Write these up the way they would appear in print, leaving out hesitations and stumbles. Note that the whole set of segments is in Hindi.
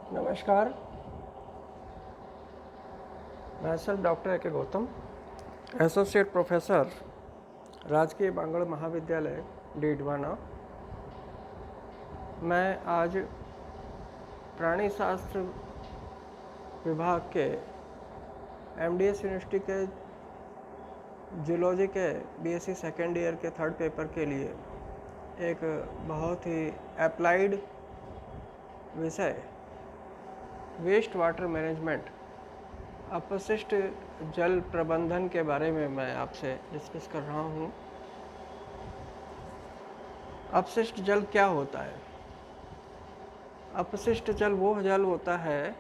नमस्कार, मैं सर डॉक्टर ए के गौतम, एसोसिएट प्रोफेसर, राजकीय बांगड़ महाविद्यालय, डीडवाना। मैं आज प्राणी शास्त्र विभाग के एमडीएस यूनिवर्सिटी के जूलॉजी के बीएससी सेकेंड ईयर के थर्ड पेपर के लिए एक बहुत ही अप्लाइड विषय वेस्ट वाटर मैनेजमेंट, अपशिष्ट जल प्रबंधन के बारे में मैं आपसे डिस्कस कर रहा हूँ। अपशिष्ट जल क्या होता है? अपशिष्ट जल वो जल होता है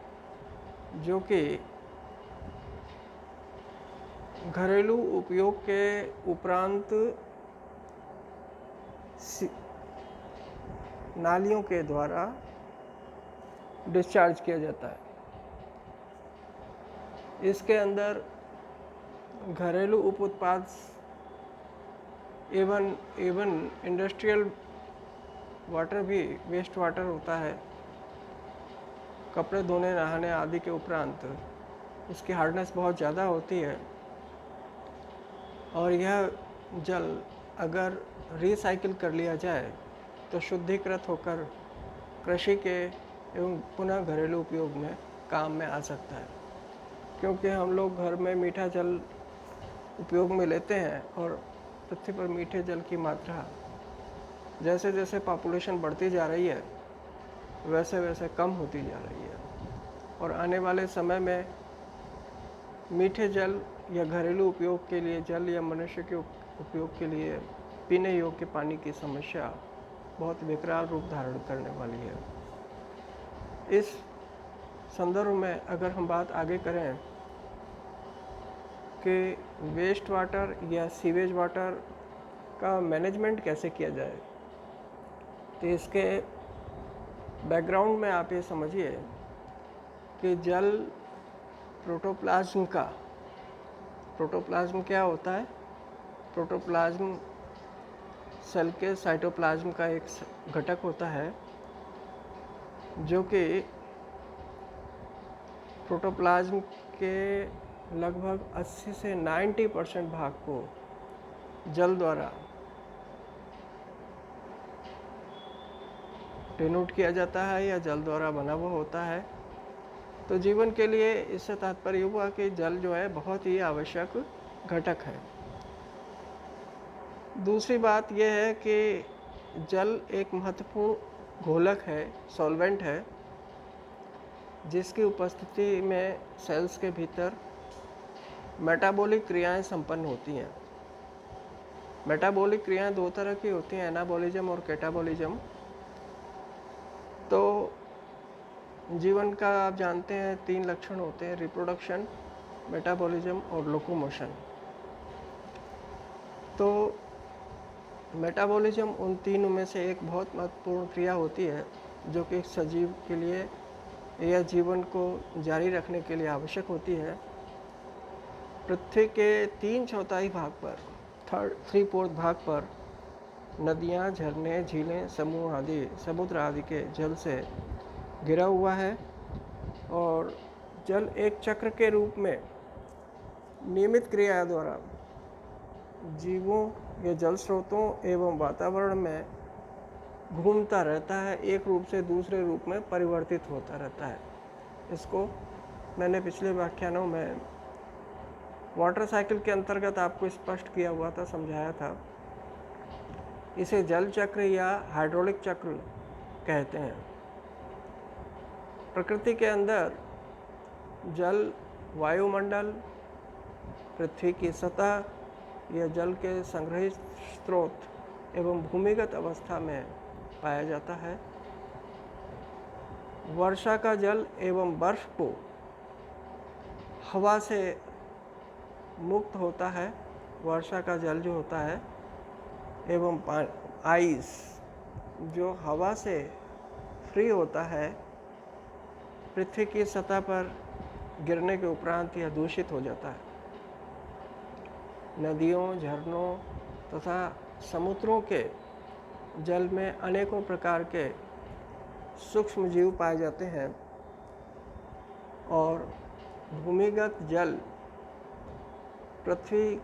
जो कि घरेलू उपयोग के उपरांत नालियों के द्वारा डिस्चार्ज किया जाता है। इसके अंदर घरेलू उप उत्पाद एवं इंडस्ट्रियल वाटर भी वेस्ट वाटर होता है। कपड़े धोने, नहाने आदि के उपरांत इसकी हार्डनेस बहुत ज़्यादा होती है और यह जल अगर रिसाइकिल कर लिया जाए तो शुद्धिकृत होकर कृषि के एवं पुनः घरेलू उपयोग में काम में आ सकता है। क्योंकि हम लोग घर में मीठा जल उपयोग में लेते हैं और पृथ्वी पर मीठे जल की मात्रा जैसे जैसे पॉपुलेशन बढ़ती जा रही है वैसे वैसे कम होती जा रही है और आने वाले समय में मीठे जल या घरेलू उपयोग के लिए जल या मनुष्य के उपयोग के लिए पीने योग्य पानी की समस्या बहुत विकराल रूप धारण करने वाली है। इस संदर्भ में अगर हम बात आगे करें कि वेस्ट वाटर या सीवेज वाटर का मैनेजमेंट कैसे किया जाए, तो इसके बैकग्राउंड में आप ये समझिए कि जल प्रोटोप्लाज्म क्या होता है? प्रोटोप्लाज्म सेल के साइटोप्लाज्म का एक घटक होता है जो कि प्रोटोप्लाज्म के लगभग 80 से 90% भाग को जल द्वारा डिनोट किया जाता है या जल द्वारा बना हुआ होता है। तो जीवन के लिए इससे तात्पर्य हुआ कि जल जो है बहुत ही आवश्यक घटक है। दूसरी बात यह है कि जल एक महत्वपूर्ण घोलक है, सॉल्वेंट है, जिसकी उपस्थिति में सेल्स के भीतर मेटाबॉलिक क्रियाएं संपन्न होती हैं। मेटाबॉलिक क्रियाएं दो तरह की होती हैं, एनाबॉलिज्म और कैटाबॉलिज्म। तो जीवन का आप जानते हैं 3 लक्षण होते हैं, रिप्रोडक्शन, मेटाबॉलिज्म और लोकोमोशन। तो मेटाबॉलिज्म उन तीनों में से एक बहुत महत्वपूर्ण क्रिया होती है जो कि सजीव के लिए या जीवन को जारी रखने के लिए आवश्यक होती है। पृथ्वी के 3/4 भाग पर, 3/4 भाग पर नदियाँ, झरने, झीलें, समुद्र आदि के जल से घिरा हुआ है और जल एक चक्र के रूप में नियमित क्रिया द्वारा जीवों या जल स्रोतों एवं वातावरण में घूमता रहता है, एक रूप से दूसरे रूप में परिवर्तित होता रहता है। इसको मैंने पिछले व्याख्यानों में वाटर साइकिल के अंतर्गत आपको स्पष्ट किया हुआ था, समझाया था। इसे जल चक्र या हाइड्रोलिक चक्र कहते हैं। प्रकृति के अंदर जल वायुमंडल, पृथ्वी की सतह या जल के संग्रहित स्रोत एवं भूमिगत अवस्था में पाया जाता है। वर्षा का जल एवं बर्फ को हवा से मुक्त होता है। वर्षा का जल जो होता है एवं आइस जो हवा से फ्री होता है, पृथ्वी की सतह पर गिरने के उपरांत यह दूषित हो जाता है। नदियों, झरनों तथा समुद्रों के जल में अनेकों प्रकार के सूक्ष्म जीव पाए जाते हैं और भूमिगत जल पृथ्वी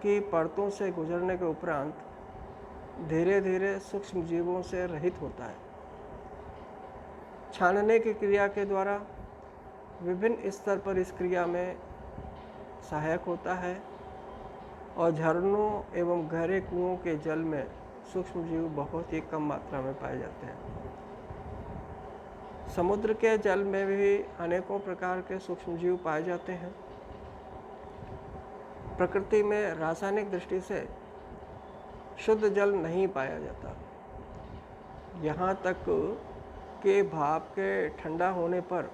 की परतों से गुजरने के उपरांत धीरे धीरे सूक्ष्म जीवों से रहित होता है। छानने की क्रिया के द्वारा विभिन्न स्तर पर इस क्रिया में सहायक होता है और झरनों एवं गहरे कुओं के जल में सूक्ष्म जीव बहुत ही कम मात्रा में पाए जाते हैं। समुद्र के जल में भी अनेकों प्रकार के सूक्ष्म जीव पाए जाते हैं। प्रकृति में रासायनिक दृष्टि से शुद्ध जल नहीं पाया जाता। यहाँ तक कि भाप के ठंडा होने पर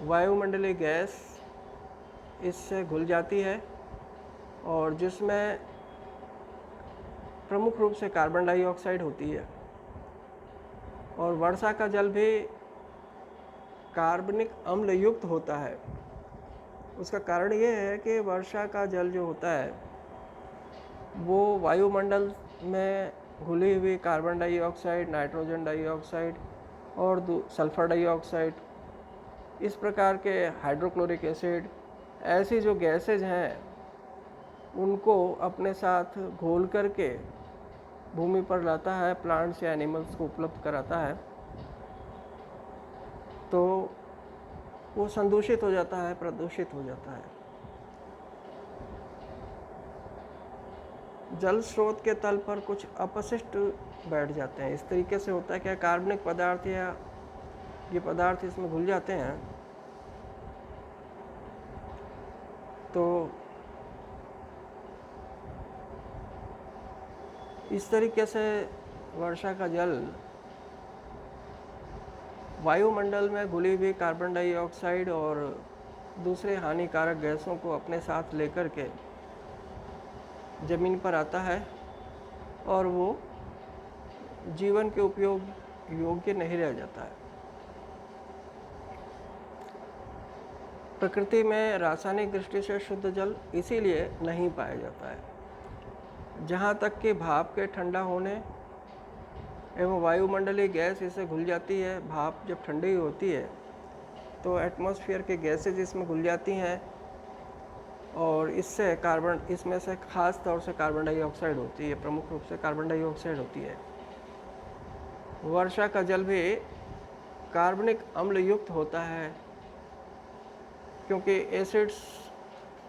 वायुमंडलीय गैस इससे घुल जाती है और जिसमें प्रमुख रूप से कार्बन डाइऑक्साइड होती है। और वर्षा का जल भी कार्बनिक अम्ल युक्त होता है। उसका कारण ये है कि वर्षा का जल जो होता है वो वायुमंडल में घुली हुई कार्बन डाइऑक्साइड, नाइट्रोजन डाइऑक्साइड और सल्फर डाइऑक्साइड, इस प्रकार के हाइड्रोक्लोरिक एसिड, ऐसी जो गैसेज हैं उनको अपने साथ घोल करके भूमि पर लाता है, प्लांट्स या एनिमल्स को उपलब्ध कराता है, तो वो संदूषित हो जाता है, प्रदूषित हो जाता है। जल स्रोत के तल पर कुछ अपशिष्ट बैठ जाते हैं। इस तरीके से होता है कि कार्बनिक पदार्थ या ये पदार्थ इसमें घुल जाते हैं तो इस तरीके से वर्षा का जल वायुमंडल में घुली हुई कार्बन डाइऑक्साइड और दूसरे हानिकारक गैसों को अपने साथ लेकर के ज़मीन पर आता है और वो जीवन के उपयोग योग्य नहीं रह जाता है। प्रकृति में रासायनिक दृष्टि से शुद्ध जल इसीलिए नहीं पाया जाता है। जहाँ तक कि भाप के ठंडा होने एवं वायुमंडलीय गैस इसे घुल जाती है। भाप जब ठंडी होती है तो एटमॉस्फेयर के गैसेज इसमें घुल जाती हैं और इससे इसमें से खास तौर से कार्बन डाइऑक्साइड होती है, प्रमुख रूप से कार्बन डाइऑक्साइड होती है। वर्षा का जल भी कार्बनिक अम्ल युक्त होता है क्योंकि एसिड्स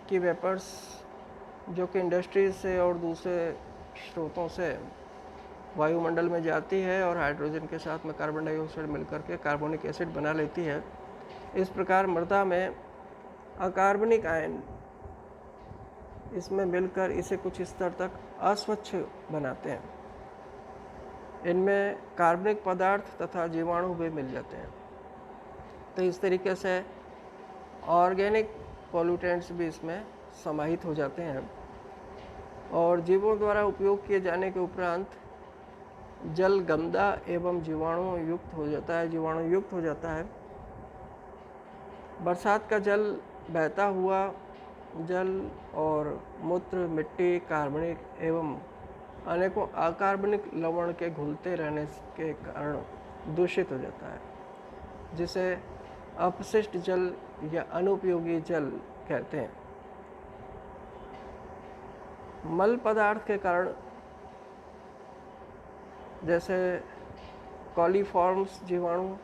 की वेपर्स जो कि इंडस्ट्रीज से और दूसरे स्रोतों से वायुमंडल में जाती है और हाइड्रोजन के साथ में कार्बन डाइऑक्साइड मिलकर के कार्बोनिक एसिड बना लेती है। इस प्रकार मृदा में अकार्बनिक आयन इसमें मिलकर इसे कुछ स्तर तक अस्वच्छ बनाते हैं। इनमें कार्बनिक पदार्थ तथा जीवाणु भी मिल जाते हैं। तो इस तरीके से ऑर्गेनिक पॉल्यूटेंट्स भी इसमें समाहित हो जाते हैं और जीवों द्वारा उपयोग किए जाने के उपरांत जल गंदा एवं जीवाणु युक्त हो जाता है। बरसात का जल बहता हुआ जल और मूत्र, मिट्टी, कार्बनिक एवं अनेकों अकार्बनिक लवण के घुलते रहने के कारण दूषित हो जाता है, जिसे अपशिष्ट जल या अनुपयोगी जल कहते हैं। मल पदार्थ के कारण जैसे कॉलीफॉर्म्स जीवाणु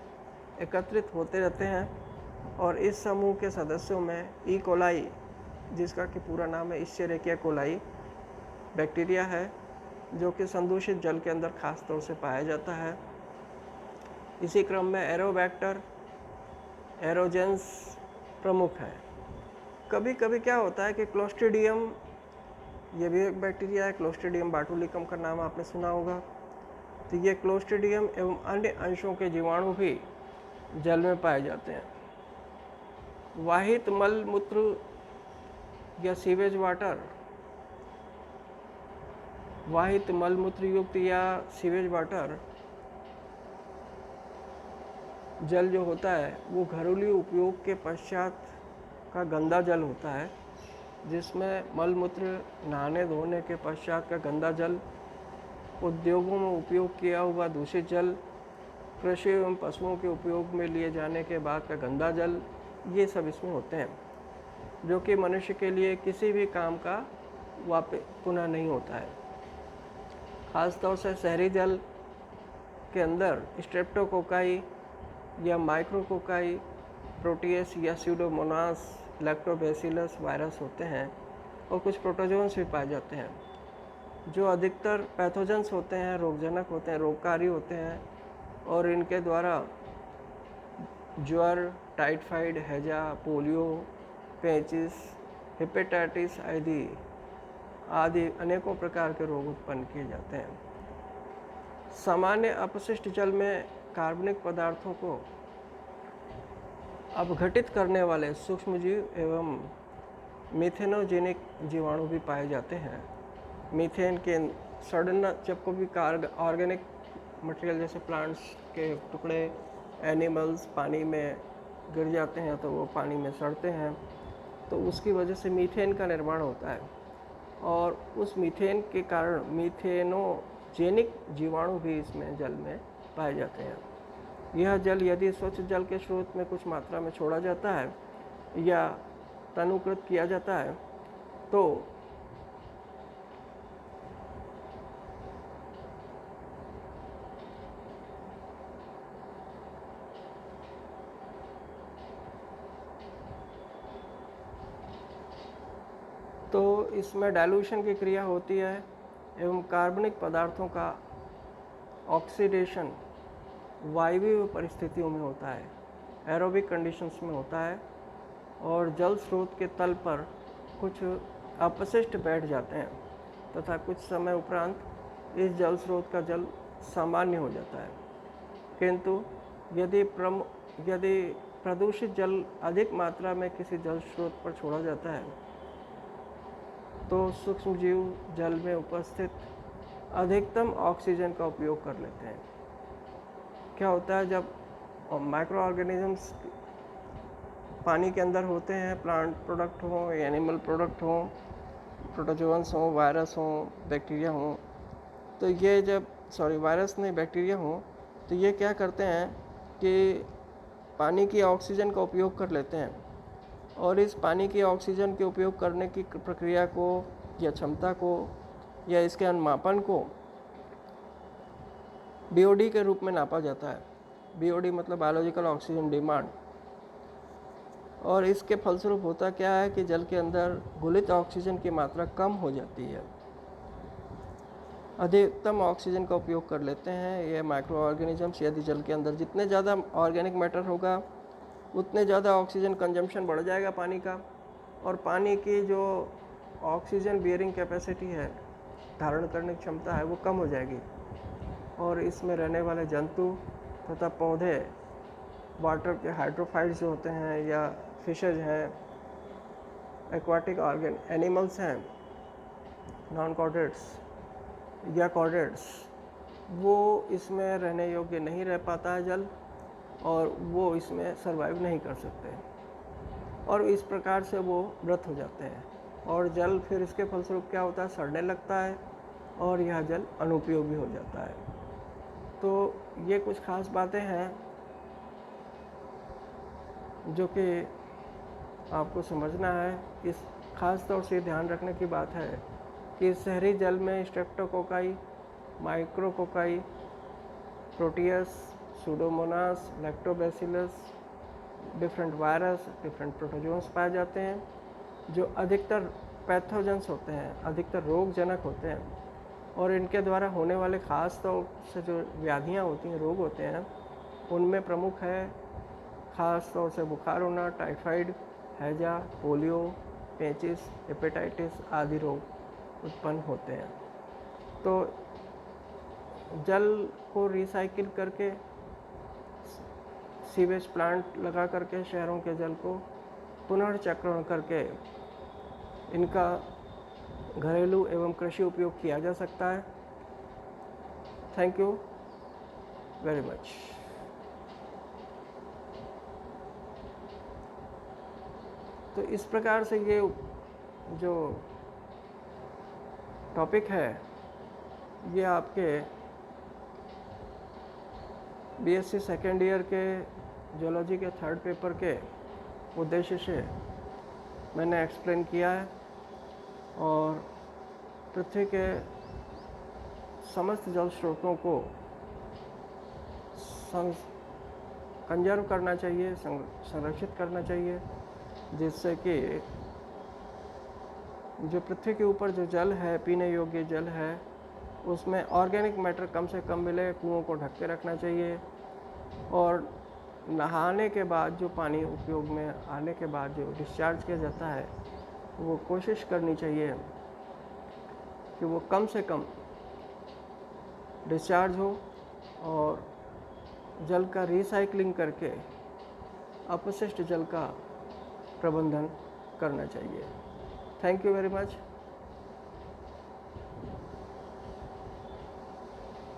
एकत्रित होते रहते हैं और इस समूह के सदस्यों में ई कोलाई, जिसका कि पूरा नाम है इश्चेरिकिया कोलाई, बैक्टीरिया है जो कि संदूषित जल के अंदर खास तौर से पाया जाता है। इसी क्रम में एरोबैक्टर, एरोजेंस प्रमुख है। कभी कभी क्या होता है कि क्लोस्ट्रीडियम, ये भी एक बैक्टीरिया है, क्लोस्ट्रीडियम बाटुलिकम का नाम आपने सुना होगा। तो ये क्लोस्ट्रीडियम एवं अन्य अंशों के जीवाणु भी जल में पाए जाते हैं। वाहित मल मूत्र या सीवेज वाटर, वाहित मल मूत्र युक्त या सीवेज वाटर जल जो होता है वो घरेलू उपयोग के पश्चात का गंदा जल होता है, जिसमें मल मूत्र नहाने धोने के पश्चात का गंदा जल, उद्योगों में उपयोग किया हुआ दूषित जल, कृषि एवं पशुओं के उपयोग में लिए जाने के बाद का गंदा जल, ये सब इसमें होते हैं, जो कि मनुष्य के लिए किसी भी काम का वापस पुनः नहीं होता है। ख़ास तौर से शहरी जल के अंदर स्ट्रेप्टोकोकाई या माइक्रोकोकाई, प्रोटियस या स्यूडोमोनास, लैक्टोबैसिलस वायरस होते हैं और कुछ प्रोटोजोन्स भी पाए जाते हैं, जो अधिकतर पैथोजेंस होते हैं, रोगजनक होते हैं, रोगकारी होते हैं और इनके द्वारा ज्वर, टाइफाइड, हैजा, पोलियो, पेचिस, हेपेटाइटिस आदि अनेकों प्रकार के रोग उत्पन्न किए जाते हैं। सामान्य अपशिष्ट जल में कार्बनिक पदार्थों को अपघटित करने वाले सूक्ष्मजीव एवं मीथेनोजेनिक जीवाणु भी पाए जाते हैं। मीथेन के सड़न, जब को भी ऑर्गेनिक मटेरियल जैसे प्लांट्स के टुकड़े, एनिमल्स पानी में गिर जाते हैं तो वो पानी में सड़ते हैं, तो उसकी वजह से मीथेन का निर्माण होता है और उस मीथेन के कारण मीथेनोजेनिक जीवाणु भी इसमें जल में पाए जाते हैं। यह जल यदि स्वच्छ जल के स्रोत में कुछ मात्रा में छोड़ा जाता है या तनुकृत किया जाता है तो इसमें डाइल्यूशन की क्रिया होती है एवं कार्बनिक पदार्थों का ऑक्सीडेशन वायवीय परिस्थितियों में होता है, एरोबिक कंडीशंस में होता है और जल स्रोत के तल पर कुछ अपशिष्ट बैठ जाते हैं तथा कुछ समय उपरांत इस जल स्रोत का जल सामान्य हो जाता है। किंतु यदि प्रदूषित जल अधिक मात्रा में किसी जल स्रोत पर छोड़ा जाता है तो सूक्ष्मजीव जल में उपस्थित अधिकतम ऑक्सीजन का उपयोग कर लेते हैं। क्या होता है, जब माइक्रो ऑर्गेनिजम्स पानी के अंदर होते हैं, प्लांट प्रोडक्ट हो, एनिमल प्रोडक्ट हो, प्रोटोजोन्स हो, वायरस हो, बैक्टीरिया हो, तो ये वायरस नहीं बैक्टीरिया हो, तो ये क्या करते हैं कि पानी की ऑक्सीजन का उपयोग कर लेते हैं और इस पानी की ऑक्सीजन के उपयोग करने की प्रक्रिया को या क्षमता को या इसके अनुमापन को बीओडी के रूप में नापा जाता है। बीओडी मतलब बायोलॉजिकल ऑक्सीजन डिमांड। और इसके फलस्वरूप होता क्या है कि जल के अंदर घुलित ऑक्सीजन की मात्रा कम हो जाती है, अधिकतम ऑक्सीजन का उपयोग कर लेते हैं ये माइक्रो ऑर्गेनिजम्स। यदि जल के अंदर जितने ज़्यादा ऑर्गेनिक मैटर होगा उतने ज़्यादा ऑक्सीजन कंजम्पशन बढ़ जाएगा पानी का, और पानी की जो ऑक्सीजन बियरिंग कैपेसिटी है, धारण करने की क्षमता है, वो कम हो जाएगी और इसमें रहने वाले जंतु तथा पौधे, वाटर के हाइड्रोफाइट्स जो होते हैं या फिशेज हैं, एक्वाटिक एनिमल्स हैं, नॉन कॉर्डेट्स या कॉर्डेट्स, वो इसमें रहने योग्य नहीं रह पाता है जल और वो इसमें सरवाइव नहीं कर सकते और इस प्रकार से वो मृत हो जाते हैं और जल फिर इसके फलस्वरूप क्या होता है, सड़ने लगता है और यह जल अनुपयोगी हो जाता है। तो ये कुछ खास बातें हैं जो कि आपको समझना है। इस खास तौर से ध्यान रखने की बात है कि शहरी जल में streptococci, micrococci, proteus, pseudomonas, lactobacillus, different virus, different protozoans पाए जाते हैं जो अधिकतर पैथोजेंस होते हैं, अधिकतर रोगजनक होते हैं और इनके द्वारा होने वाले ख़ास तौर से जो व्याधियाँ होती हैं, रोग होते हैं, उनमें प्रमुख है ख़ास तौर से बुखार होना, टाइफाइड, हैजा, पोलियो, पेचिस, हेपेटाइटिस आदि रोग उत्पन्न होते हैं। तो जल को रिसाइकिल करके, सीवेज प्लांट लगा करके शहरों के जल को पुनर्चक्रण करके इनका घरेलू एवं कृषि उपयोग किया जा सकता है। Thank you very much. तो इस प्रकार से ये जो टॉपिक है ये आपके बीएससी सेकेंड ईयर के जियोलॉजी के थर्ड पेपर के उद्देश्य से मैंने एक्सप्लेन किया है और पृथ्वी के समस्त जल स्रोतों को कंजर्व करना चाहिए, संरक्षित करना चाहिए, जिससे कि जो पृथ्वी के ऊपर जो जल है, पीने योग्य जल है, उसमें ऑर्गेनिक मैटर कम से कम मिले। कुओं को ढक के रखना चाहिए और नहाने के बाद जो पानी उपयोग में आने के बाद जो डिस्चार्ज किया जाता है, वो कोशिश करनी चाहिए कि वो कम से कम डिस्चार्ज हो और जल का रिसाइकलिंग करके अपशिष्ट जल का प्रबंधन करना चाहिए। Thank you very much.